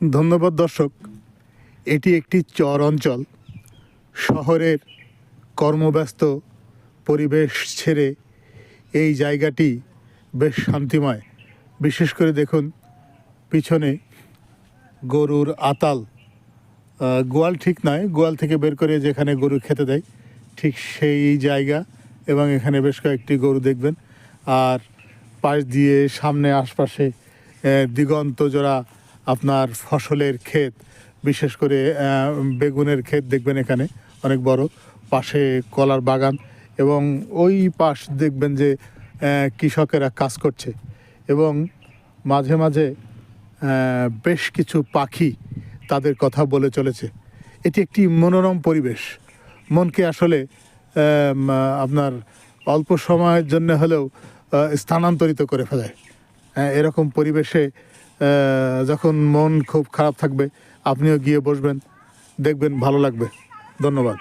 ধন্যবাদ দর্শক। এটি একটি চর অঞ্চল। শহরের কর্মব্যস্ত পরিবেশ ছেড়ে এই জায়গাটি বেশ শান্তিময়। বিশেষ করে দেখুন পিছনে গরুর আতাল, গোয়াল ঠিক নয়, গোয়াল থেকে বের করে যেখানে গরু খেতে দেয় ঠিক সেই জায়গা, এবং এখানে বেশ কয়েকটি গরু দেখবেন। আর পাশ দিয়ে সামনে আশপাশে দিগন্ত জোড়া আপনার ফসলের ক্ষেত, বিশেষ করে বেগুনের ক্ষেত দেখবেন এখানে অনেক বড়, পাশে কলার বাগান, এবং ওই পাশ দেখবেন যে কৃষকেরা কাজ করছে, এবং মাঝে মাঝে বেশ কিছু পাখি তাদের কথা বলে চলেছে। এটি একটি মনোরম পরিবেশ, মনকে আসলে আপনার অল্প সময়ের জন্য হলেও স্থানান্তরিত করে ফেলে। এরকম পরিবেশে যখন মন খুব খারাপ থাকবে আপনিও গিয়ে বসবেন, দেখবেন ভালো লাগবে। ধন্যবাদ।